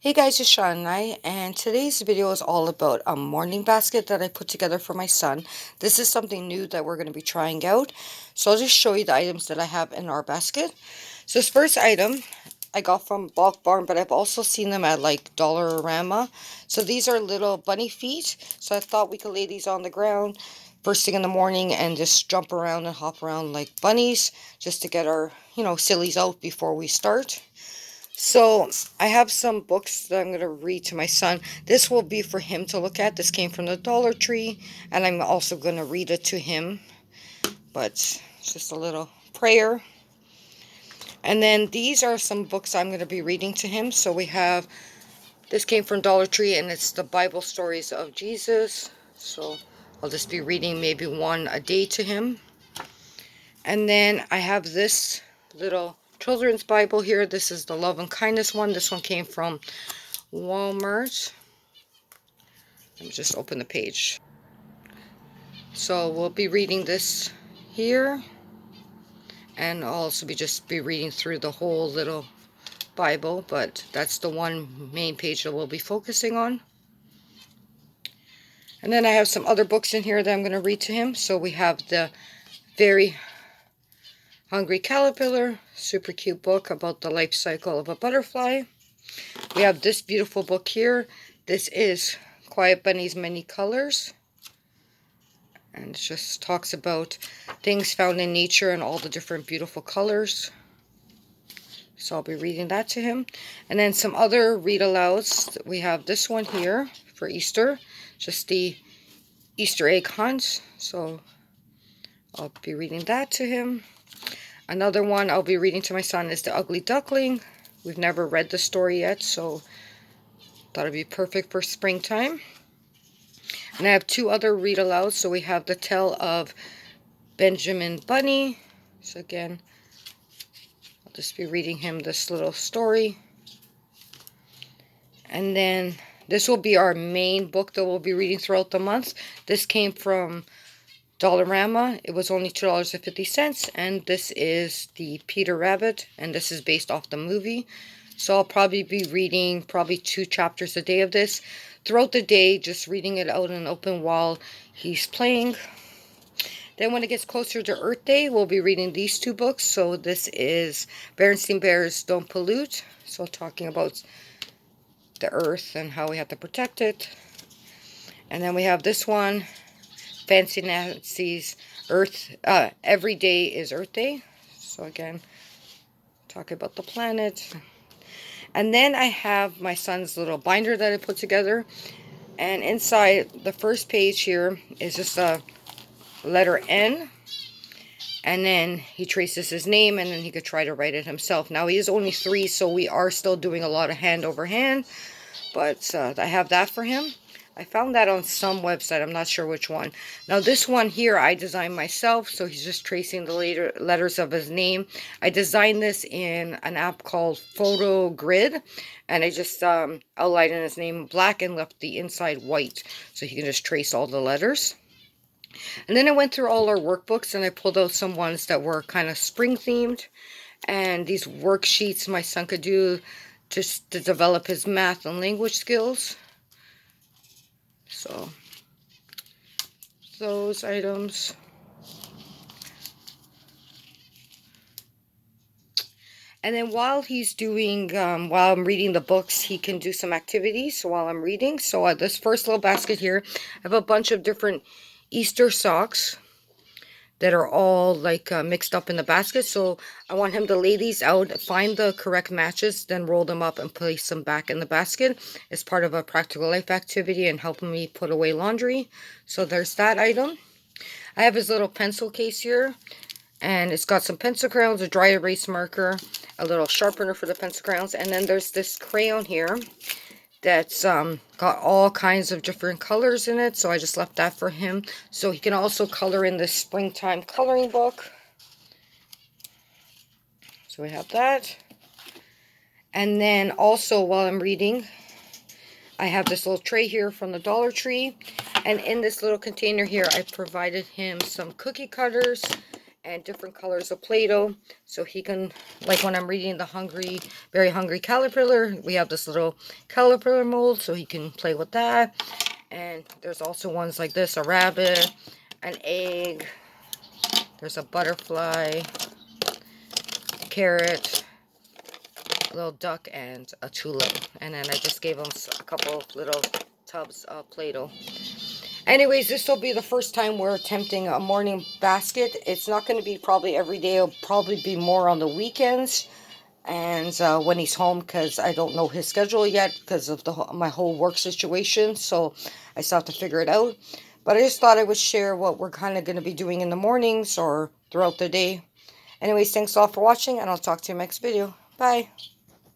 Hey guys, it's Sean and and today's video is all about a morning basket that I put together for my son. This is something new that we're going to be trying out. So I'll just show you the items that I have in our basket. So this first item I got from Bulk Barn, but I've also seen them at like Dollarama. So these are little bunny feet. So I thought we could lay these on the ground first thing in the morning and just jump around and hop around like bunnies just to get our, sillies out before we start. So I have some books that I'm going to read to my son. This will be for him to look at. This came from the Dollar Tree, and I'm also going to read it to him. But it's just a little prayer. And then these are some books I'm going to be reading to him. So we have, this came from Dollar Tree, and it's the Bible stories of Jesus. So I'll just be reading maybe one a day to him. And then I have this little children's Bible here. This is the Love and Kindness one. This one came from Walmart. Let me just open the page. So we'll be reading this here, and I'll also be reading through the whole little Bible, but that's the one main page that we'll be focusing on. And then I have some other books in here that I'm going to read to him. So we have the Very Hungry Caterpillar, super cute book about the life cycle of a butterfly. We have this beautiful book here. This is Quiet Bunny's Many Colors. And it just talks about things found in nature and all the different beautiful colors. So I'll be reading that to him. And then some other read alouds. We have this one here for Easter. Just the Easter egg hunt. So I'll be reading that to him. Another one I'll be reading to my son is The Ugly Duckling. We've never read the story yet, so thought it'd be perfect for springtime. And I have two other read alouds. So we have The Tale of Benjamin Bunny. So again, I'll just be reading him this little story. And then this will be our main book that we'll be reading throughout the month. This came from Dollarama. It was only $2.50. And this is the Peter Rabbit. And this is based off the movie. So I'll probably be reading 2 chapters a day of this. Throughout the day, just reading it out in an open while he's playing. Then when it gets closer to Earth Day, we'll be reading these two books. So this is Berenstain Bears Don't Pollute. So talking about the earth and how we have to protect it. And then we have this one, Fancy Nancy's Earth. Every day is Earth Day. So again, talking about the planet. And then I have my son's little binder that I put together. And inside the first page here is just a letter N, and then he traces his name, and then he could try to write it himself. Now he is only 3, so we are still doing a lot of hand over hand, but I have that for him. I found that on some website, I'm not sure which one. Now this one here I designed myself, so he's just tracing the letters of his name. I designed this in an app called Photo Grid, and I just outlined his name black and left the inside white, so he can just trace all the letters. And then I went through all our workbooks and I pulled out some ones that were kind of spring themed. And these worksheets my son could do just to develop his math and language skills. So, those items. And then while he's doing, while I'm reading the books, he can do some activities while I'm reading. So this first little basket here, I have a bunch of different Easter socks that are all like mixed up in the basket. So I want him to lay these out, find the correct matches, then roll them up and place them back in the basket as part of a practical life activity and helping me put away laundry. So there's that item. I have his little pencil case here, and it's got some pencil crayons, a dry erase marker, a little sharpener for the pencil crayons, and then there's this crayon here that's got all kinds of different colors in it, so I just left that for him. So he can also color in this springtime coloring book. So we have that. And then also while I'm reading, I have this little tray here from the Dollar Tree. And in this little container here, I provided him some cookie cutters and different colors of Play-Doh, so he can, like when I'm reading the Hungry, Very Hungry Caterpillar, we have this little caterpillar mold, so he can play with that. And there's also ones like this, a rabbit, an egg, there's a butterfly, carrot, a little duck, and a tulip. And then I just gave him a couple of little tubs of Play-Doh. Anyways, this will be the first time we're attempting a morning basket. It's not going to be probably every day. It'll probably be more on the weekends and when he's home, because I don't know his schedule yet because of my whole work situation. So I still have to figure it out. But I just thought I would share what we're kind of going to be doing in the mornings or throughout the day. Anyways, thanks all for watching, and I'll talk to you next video. Bye.